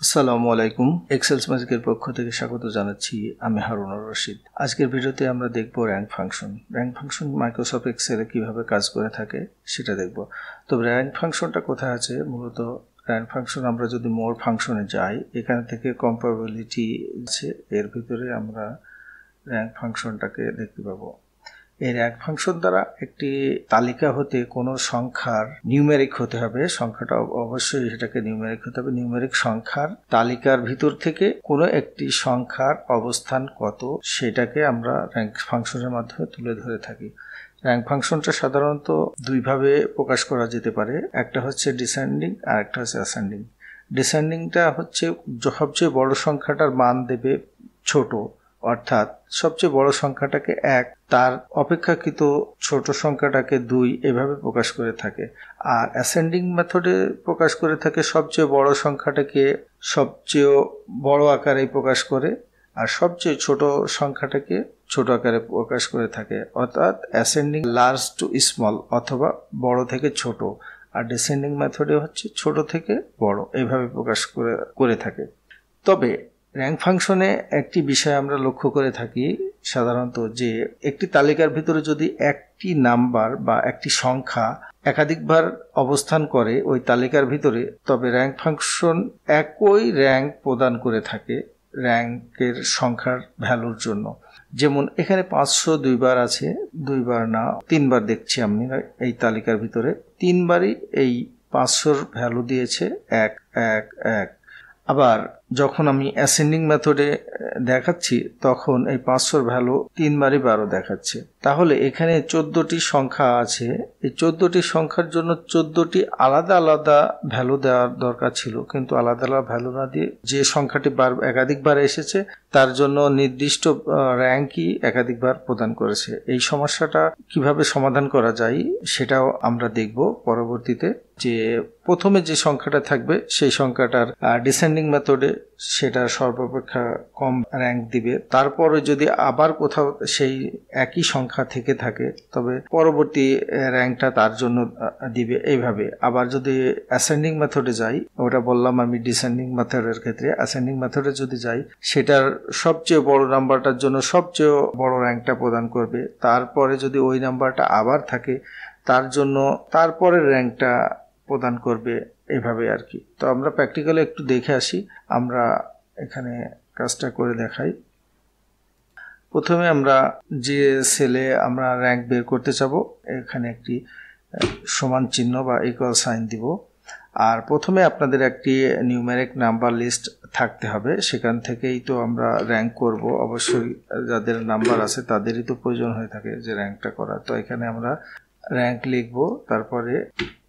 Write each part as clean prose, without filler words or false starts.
আসসালামু আলাইকুম। এক্সেলস ম্যাজিকের পক্ষ থেকে স্বাগত জানাচ্ছি। আমি হারুনুর রশিদ। আজকের ভিডিওতে আমরা দেখব rank function. Rank function Microsoft এক্সেলে কিভাবে কাজ করে থাকে সেটা দেখব। তবে র্যাঙ্ক ফাংশনটা কোথায় আছে? মূলত র্যাঙ্ক ফাংশন আমরা যদি মোর ফাংশনে যাই, এখান থেকে কম্পারেবিলিটি আছে, এর ভিতরে আমরা র্যাঙ্ক ফাংশনটাকে দেখতে পাবো। এই র্যাঙ্ক ফাংশন দ্বারা একটি তালিকা হতে কোনো সংখ্যার নিউমেরিক হতে হবে, সংখ্যাটা অবশ্যই সেটাকে নিউমেরিক হতে হবে। নিউমেরিক সংখ্যার তালিকার ভিতর থেকে কোনো একটি সংখ্যার অবস্থান কত সেটাকে আমরা র্যাঙ্ক ফাংশনের মাধ্যমে তুলে ধরে থাকি। র্যাঙ্ক ফাংশনটা সাধারণত দুইভাবে প্রকাশ করা যেতে পারে, একটা হচ্ছে ডিসেন্ডিং আর একটা হচ্ছে অ্যাসেন্ডিং। ডিসেন্ডিংটা হচ্ছে সবচেয়ে বড় সংখ্যাটার মান দেবে ছোট, অর্থাৎ সবচেয়ে বড় সংখ্যাটাকে 1, তার অপেক্ষাকৃত ছোট সংখ্যাটাকে 2, এভাবে প্রকাশ করে থাকে। আর অ্যাসেন্ডিং মেথডে প্রকাশ করে থাকে সবচেয়ে বড় সংখ্যাটাকে সবচেয়ে বড় আকারে প্রকাশ করে, আর সবচেয়ে ছোট সংখ্যাটাকে ছোট আকারে প্রকাশ করে থাকে, অর্থাৎ অ্যাসেন্ডিং লার্জ টু স্মল অথবা বড় থেকে ছোট, আর ডিসেন্ডিং মেথডে হচ্ছে ছোট থেকে বড়, এইভাবে প্রকাশ করে থাকে। তবে র্যাঙ্ক ফাংশনে একটি বিষয় আমরা লক্ষ্য করে থাকি সাধারণত, যে একটি তালিকার ভিতরে যদি একটি নাম্বার বা একটি সংখ্যা একাধিকবার অবস্থান করে ওই তালিকার ভিতরে, তবে র্যাঙ্ক ফাংশন একই র্যাঙ্ক প্রদান করে থাকে র্যাঙ্কের সংখ্যার ভ্যালুর জন্য। যেমন এখানে 500 দুইবার আছে, দুইবার না 3বার দেখছি আমি এই তালিকার ভিতরে, 3বারই এই 500 ভ্যালু দিয়েছে 1 1 1। আবার যখন আমি অ্যাসেন্ডিং মেথডে দেখাচ্ছি তখন এই 500 ভ্যালু 3বারই 12 দেখাচ্ছে। তাহলে এখানে 14টি সংখ্যা আছে, এই 14টি সংখ্যার জন্য 14টি আলাদা আলাদা ভ্যালু দেওয়ার দরকার ছিল, কিন্তু আলাদা আলাদা ভ্যালু না দিয়ে যে সংখ্যাটি একাধিকবার এসেছে তার জন্য নির্দিষ্ট র্যাঙ্কই একাধিকবার প্রদান করেছে। এই সমস্যাটা কিভাবে সমাধান করা যায় সেটাও আমরা দেখব পরবর্তীতে। যে প্রথমে যে সংখ্যাটা থাকবে সেই সংখ্যাটার ডিসেন্ডিং মেথডে সেটা সর্বাপেক্ষা কম র্যাঙ্ক দিবে, তারপরে যদি আবার কোথাও সেই একই সংখ্যা থেকে থাকে তবে পরবর্তী র্যাঙ্কটা তার জন্য দিবে, এইভাবে। আবার যদি অ্যাসেন্ডিং মেথডে যাই, ওটা বললাম আমি ডিসেন্ডিং মেথডের ক্ষেত্রে, অ্যাসেন্ডিং মেথডে যদি যাই সেটার সবচেয়ে বড় নাম্বারটার জন্য সবচেয়ে বড় র্যাঙ্কটা প্রদান করবে, তারপরে যদি ওই নাম্বারটা আবার থাকে তার জন্য তারপরের র্যাঙ্কটা প্রদান করবে, এভাবে আর কি। তো আমরা প্র্যাকটিক্যালি একটু দেখে আসি, আমরা এখানে কাজটা করে দেখাই। প্রথমে আমরা যে সেলে আমরা র্যাঙ্ক বের করতে চাবো এখানে একটি সমান চিহ্ন বা ইকুয়াল সাইন দিব, আর প্রথমে আপনাদের একটি নিউমেরিক নাম্বার লিস্ট থাকতে হবে, সেখান থেকেই তো আমরা র্যাঙ্ক করব। অবশ্যই যাদের নাম্বার আছে তাদেরই তো প্রয়োজন হয়ে থাকে যে র্যাঙ্কটা করা। তো এখানে আমরা র্যাঙ্ক লিখব, তারপরে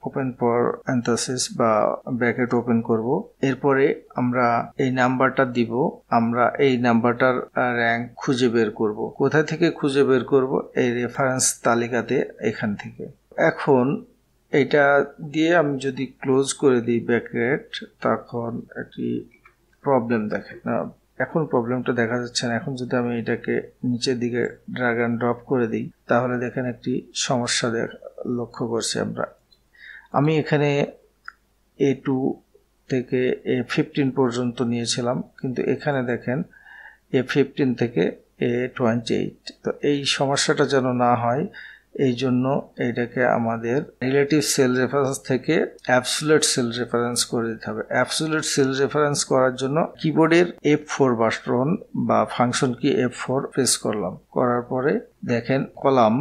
ওপেন ফর অ্যান্থাসিস বা ব্র্যাকেট ওপেন করব, এরপরে আমরা এই নাম্বারটা দিব। আমরা এই নাম্বারটার র্যাঙ্ক খুঁজে বের করব। কোথা থেকে খুঁজে বের করব? এই রেফারেন্স তালিকাতে, এখান থেকে। এখন এটা দিয়ে আমি যদি ক্লোজ করে দিই ব্র্যাকেট, তখন একটি প্রবলেম দেখে না, এখন প্রবলেমটা দেখা যাচ্ছে না। এখন যদি আমি এটাকে নিচের দিকে ড্র্যাগ অ্যান্ড ড্রপ করে দিই তাহলে দেখেন একটি সমস্যা লক্ষ্য করছি আমরা। আমি এখানে A2 থেকে A15 পর্যন্ত নিয়েছিলাম, কিন্তু এখানে দেখেন A15 থেকে A28। তো এই সমস্যাটা যেন না হয় এই জন্য এটাকে আমাদের রিলেটিভ সেল রেফারেন্স থেকে অ্যাবসোলিউট সেল রেফারেন্স করে দিতে হবে। অ্যাবসোলিউট সেল রেফারেন্স করার জন্য কিবোর্ডের F4 বাটন বা ফাংশন কি F4 প্রেস করলাম, করার পরে দেখেন কলাম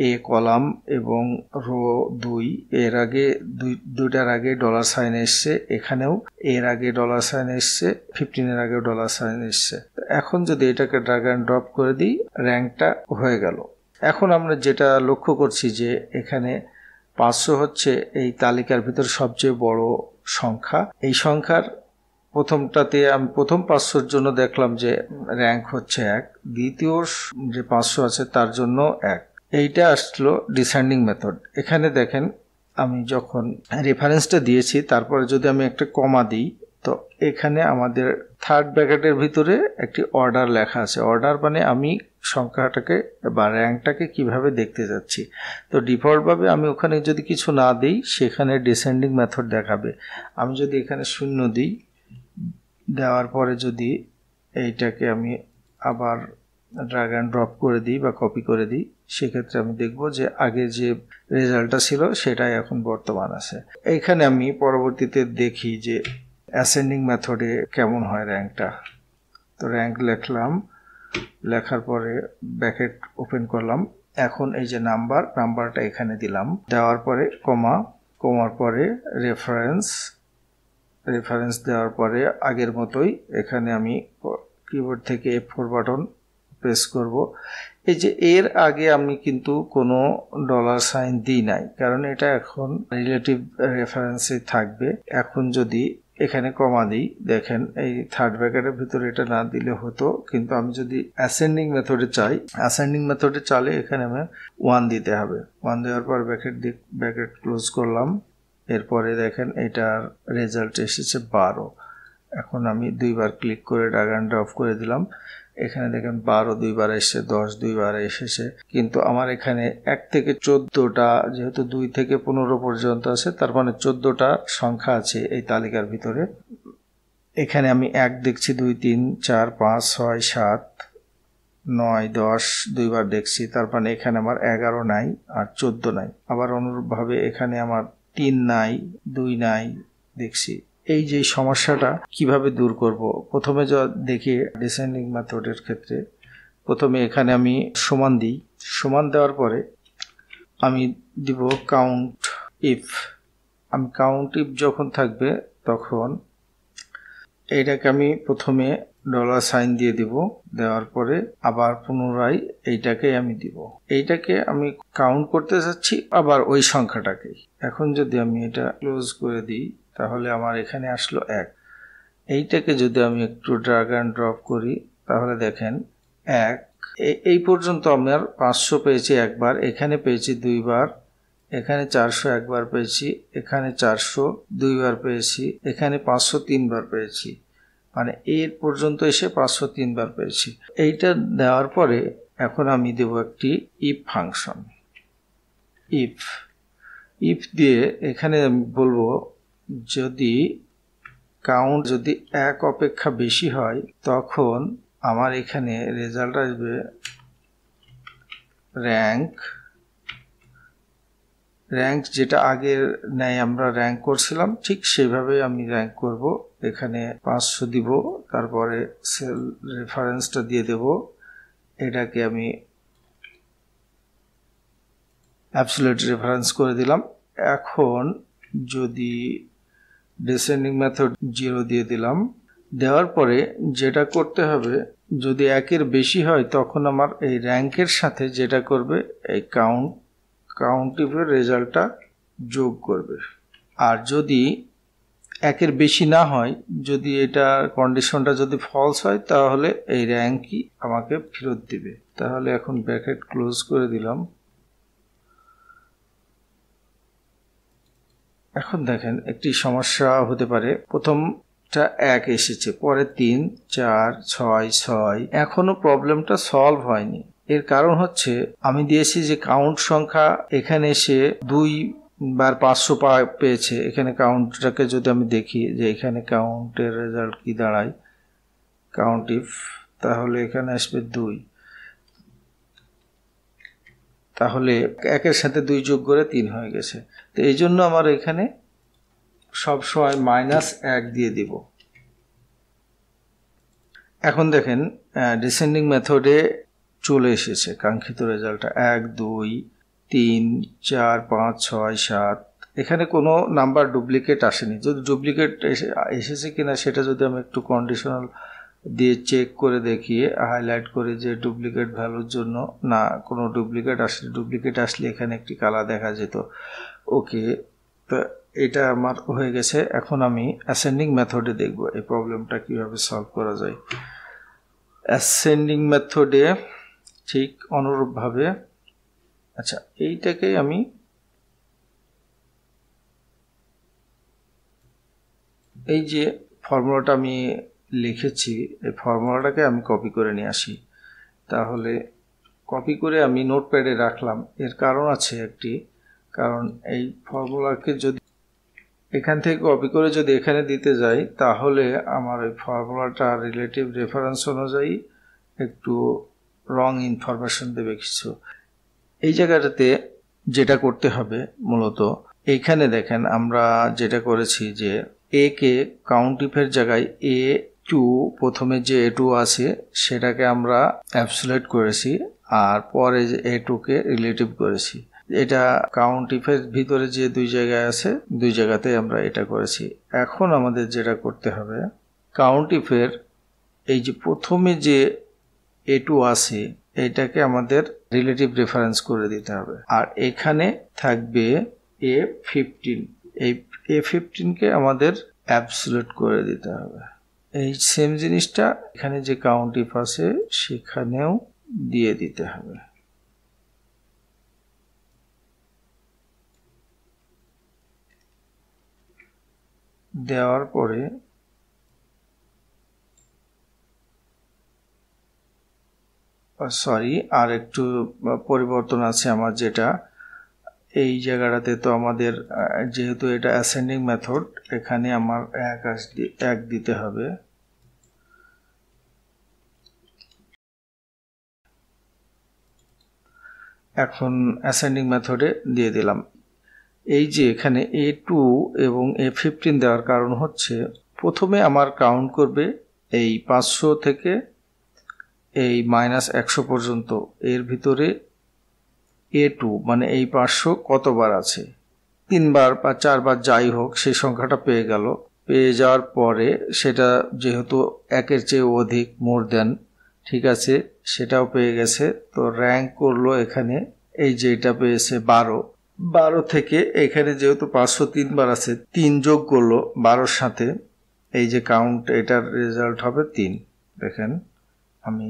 এ কলাম এবং রো 2, এর আগে দুইটার আগে ডলার সাইন এসছে, এখানেও এর আগে ডলার সাইন এসছে, 15 এর আগে ডলার সাইন এসছে। এখন যদি এটাকে ড্র্যাগ অ্যান্ড ড্রপ করে দিই র্যাঙ্কটা হয়ে গেল। এখন আমরা যেটা লক্ষ্য করছি যে এখানে 500 হচ্ছে এই তালিকার ভিতর সবচেয়ে বড় সংখ্যা। এই সংখ্যার প্রথমটাতে আমি প্রথম 500-র জন্য দেখলাম যে র্যাঙ্ক হচ্ছে 1, দ্বিতীয় যে 500 আছে তার জন্য 1। এইটা আসলো ডিসেন্ডিং মেথড। এখানে দেখেন আমি যখন রেফারেন্সটা দিয়েছি তারপরে যদি আমি একটা কমা দিই, তো এখানে আমাদের থার্ড ব্র্যাকেটের ভিতরে একটি অর্ডার লেখা আছে। অর্ডার মানে আমি সংখ্যাটাকে বা র্যাঙ্কটাকে কিভাবে দেখতে যাচ্ছি। তো ডিফল্টভাবে আমি ওখানে যদি কিছু না দিই সেখানে ডিসেন্ডিং মেথড দেখাবে। আমি যদি এখানে 0 দিই দেওয়ার পরে যদি এইটাকে আমি আবার ড্র্যাগ অ্যান্ড ড্রপ করে দিই বা কপি করে দিই, সেক্ষেত্রে আমি দেখব যে আগে যে রেজাল্টটা ছিল সেটাই এখন বর্তমান আছে। এইখানে আমি পরবর্তীতে দেখি যে অ্যাসেন্ডিং মেথডে কেমন হয় র্যাঙ্কটা। তো র্যাঙ্ক লিখলাম, লেখার পরে ব্র্যাকেট ওপেন করলাম। এখন এই যে নাম্বারটা এখানে দিলাম, দেওয়ার পরে কমার পরে রেফারেন্স দেওয়ার পরে আগের মতোই এখানে আমি কিবোর্ড থেকে F4 বাটন প্রেস করব। এই যে এর আগে আমি কিন্তু কোনো $সাইন দিই নাই, কারণ এটা এখন রিলেটিভ রেফারেন্সে থাকবে। এখন যদি এখানে কমা দিই, দেখেন এই থার্ড ব্র্যাকেটের ভিতরে এটা না দিলে হতো, কিন্তু আমি যদি অ্যাসেন্ডিং মেথডে চালে এখানে আমি 1 দিতে হবে। 1 দেওয়ার পর ব্র্যাকেট ক্লোজ করলাম। এরপরে দেখেন এটার রেজাল্ট এসেছে 12। এখন আমি দুইবার ক্লিক করে ড্র্যাগ অ্যান্ড ড্রপ করে দিলাম। এখানে দেখেন 12 দুইবার এসেছে, 10 দুইবার এসেছে, কিন্তু আমার এখানে 1 থেকে 14টা, যেহেতু 2 থেকে 15 পর্যন্ত আছে, তার মানে 14টা সংখ্যা আছে এই তালিকার ভিতরে। এখানে আমি 1 দেখছি, 2 3 4 5 6 7 9 10 দুইবার দেখছি, তার মানে এখানে আমার 11 নাই আর 14 নাই। আবার অনুরূপভাবে এখানে আমার 3 নাই, 2 নাই দেখছি। এই যে সমস্যাটা কিভাবে দূর করব, প্রথমে দেখি ডিসেন্ডিং মেথডের ক্ষেত্রে প্রথমে এখানে আমি সমান দিই। সমান দেওয়ার পরে আমি দিব কাউন্ট ইফ। আমি কাউন্ট ইফ যখন থাকবে তখন এইটাকে আমি প্রথমে $সাইন দিয়ে দিব, দেওয়ার পরে আবার পুনরায় এইটাকে আমি দিব। এইটাকে আমি কাউন্ট করতে চাচ্ছি আবার ওই সংখ্যাটাকেই। এখন যদি আমি এটা ক্লোজ করে দিই, তাহলে আমার এখানে আসলো 1। এইটাকে যদি আমি একটু ড্র্যাগ অ্যান্ড ড্রপ করি, তাহলে দেখেন 1। এই পর্যন্ত আমার 500 পেয়েছি একবার, এখানে পেয়েছি 2 বার, এখানে 400 একবার পেয়েছি, এখানে 400 2 বার পেয়েছি, এখানে 500 3 বার পেয়েছি, মানে এর পর্যন্ত এসে 500 3 বার পেয়েছি। এইটা দেওয়ার পরে এখন আমি দেব একটি ইফ ফাংশন। ইফ দিয়ে এখানে আমি বলবো যদি কাউন্ট যদি 1 অপেক্ষা বেশি হয়, তখন আমার এখানে রেজাল্ট আসবে র্যাঙ্ক যেটা আগের ন্যায় আমরা র্যাঙ্ক করছিলাম, ঠিক সেভাবে আমি র্যাঙ্ক করব। এখানে 500 দিব, তারপরে সেল রেফারেন্সটা দিয়ে দেব, এটাকে আমি অ্যাবসলিউট রেফারেন্স করে দিলাম। এখন যদি ডিসেন্ডিং মেথড 0 দিয়ে দিলাম, দেওয়ার পরে যেটা করতে হবে, যদি 1-এর বেশি হয় তখন আমার এই র্যাঙ্কের সাথে যেটা করবে এই কাউন্ট ইফের রেজাল্টটা যোগ করবে। আর যদি 1-এর বেশি না হয়, যদি এটা কন্ডিশনটা যদি ফলস হয়, তাহলে এই র্যাঙ্কই আমাকে ফেরত দিবে। তাহলে এখন ব্র্যাকেট ক্লোজ করে দিলাম। এখন দেখেন একটি সমস্যা হতে পারে, প্রথমটা 1 এসেছে, পরে 3 4 6 6, এখনো প্রবলেমটা সলভ হয়নি। এর কারণ হচ্ছে আমি দিয়েছি যে কাউন্ট সংখ্যা, এখানে এসে 2 বার 500 পেয়েছে। এখানে কাউন্টটাকে যদি আমি দেখি যে এখানে কাউন্টের রেজাল্ট কি দাঁড়ায়, কাউন্ট ইফ, তাহলে এখানে আসবে 2। তাহলে 1-এর সাথে 2 যোগ করে 3 হয়ে গেছে। তো এই জন্য আমার এখানে সবসময় -1 দিয়ে দিব। এখন দেখেন ডিসেন্ডিং মেথডে চলে এসেছে কাঙ্ক্ষিত রেজাল্টটা 1 2 3 4 5 6 7। এখানে কোনো নাম্বার ডুপ্লিকেট আসেনি। যদি ডুপ্লিকেট এসেছে কিনা সেটা যদি আমি একটু কন্ডিশনাল দিয়ে চেক করে দেখিয়ে হাইলাইট করি যে ডুপ্লিকেট ভ্যালুর জন্য না, কোনো ডুপ্লিকেট আসলে, ডুপ্লিকেট আসলে এখানে একটি কালা দেখা যেত। ওকে, তো এটা আমার হয়ে গেছে। এখন আমি অ্যাসেন্ডিং মেথডে দেখব এই প্রবলেমটা কিভাবে সলভ করা যায়। অ্যাসেন্ডিং মেথডে ঠিক অনুরূপভাবে, আচ্ছা এইটাকেই আমি এই যে ফর্মুলাটা আমি লিখেছি, এই ফর্মুলাটাকে আমি কপি করে নিয়ে আসি। তাহলে কপি করে আমি নোটপ্যাডে রাখলাম। এর কারণ আছে একটি, কারণ এই ফর্মুলাকে যদি এখান থেকে কপি করে যদি এখানে দিতে যাই তাহলে আমার ওই ফর্মুলাটা রিলেটিভ রেফারেন্স অনুযায়ী একটু রং ইনফরমেশন দেবে কিছু। এই জায়গাটাতে যেটা করতে হবে মূলত এইখানে দেখেন আমরা যেটা করেছি যে এ কে কাউন্ট ইফের জায়গায় A2 প্রথমে যে A2 আছে সেটাকে আমরা অ্যাবসোলিউট করেছি আর পরে যে A2 কে রিলেটিভ করেছি। এটা কাউন্ট ইফের ভিতরে যে দুই জায়গায় আছে দুই জায়গাতে আমরা এটা করেছি। এখন আমাদের যেটা করতে হবে কাউন্ট ইফের এই যে প্রথমে যে A2 আছে এটাকে আমাদের রিলেটিভ রেফারেন্স করে দিতে হবে আর এখানে থাকবে A15। এই A15 কে আমাদের অ্যাবসোলিউট করে দিতে হবে। এই সেম জিনিসটা এখানে যে কাউন্ট ইফ আছে সেখানেও দিয়ে দিতে হবে। দেওয়ার পরে সরি আর একটু পরিবর্তন আছে আমার, যেটা এই জায়গাটাতে তো আমাদের যেহেতু এটা অ্যাসেন্ডিং মেথড এখানে আমার 1 দিতে হবে। এখন অ্যাসেন্ডিং মেথডে দিয়ে দিলাম। এই যে এখানে A2 এবং A15 দেওয়ার কারণ হচ্ছে প্রথমে আমার কাউন্ট করবে এই 500 থেকে এই -100 পর্যন্ত, এর ভিতরে A2 মানে এই 500 কতবার আছে, 3 বার বা 4 বার যাই হোক সেই সংখ্যাটা পেয়ে গেল। পেয়ে যাওয়ার পরে সেটা যেহেতু 1-এর চেয়ে অধিক মোর দেন, ঠিক আছে, সেটাও পেয়ে গেছে। তো র্যাঙ্ক করলো এখানে এই যে এটা পেয়েছে 12 থেকে এখানে যেহেতু 503 বার আছে 3 যোগ করলো 12-র সাথে, এই যে কাউন্ট এটার রেজাল্ট হবে 3। দেখেন আমি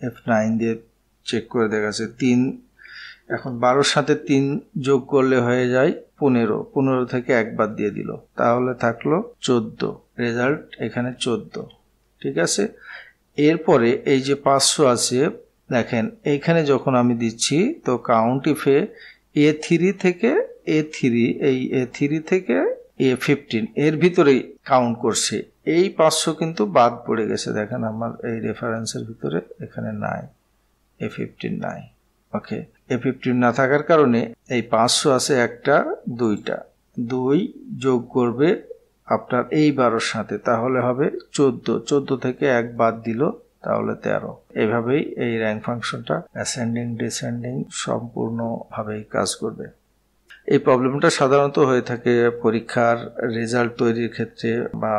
F9 দিয়ে চেক করে দেখাচ্ছে 3। এখন 12-র সাথে 3 যোগ করলে হয়ে যায় 15 থেকে 1 বাদ দিয়ে দিল, তাহলে থাকলো 14। রেজাল্ট এখানে 14, ঠিক আছে। এরপরে এই যে 500 আছে দেখেন এইখানে যখন আমি দিচ্ছি তো কাউন্ট ইফে A3 থেকে A3 থেকে A15 এর ভিতরেই কাউন্ট করছে। এই 500 কিন্তু বাদ পড়ে গেছে, দেখেন আমার এই রেফারেন্সের ভিতরে এখানে নাই, A15 নাই। ওকে, A15 না থাকার কারণে এই 500 আছে 1টা 2টা, 2 যোগ করবে আপনার এই 12-র সাথে, তাহলে হবে 14 থেকে 1 বাদ দিল তাহলে 13। এভাবেই এই র্যাঙ্ক ফাংশনটা অ্যাসেন্ডিং ডিসেন্ডিং সম্পূর্ণভাবেই কাজ করবে। এই প্রবলেমটা সাধারণত হয়ে থাকে পরীক্ষার রেজাল্ট তৈরির ক্ষেত্রে বা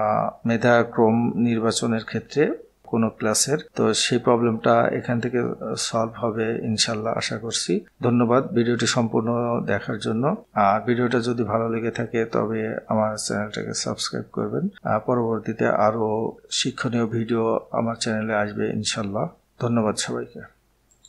মেধাক্রম নির্বাচনের ক্ষেত্রে কোনো ক্লাসের। তো সেই প্রবলেমটা এখান থেকে সলভ হবে ইনশাল্লাহ, আশা করছি। ধন্যবাদ ভিডিওটি সম্পূর্ণ দেখার জন্য। আর ভিডিওটা যদি ভালো লেগে থাকে তবে আমার চ্যানেলটাকে সাবস্ক্রাইব করবেন। পরবর্তীতে আরও শিক্ষণীয় ভিডিও আমার চ্যানেলে আসবে ইনশাল্লাহ। ধন্যবাদ সবাইকে।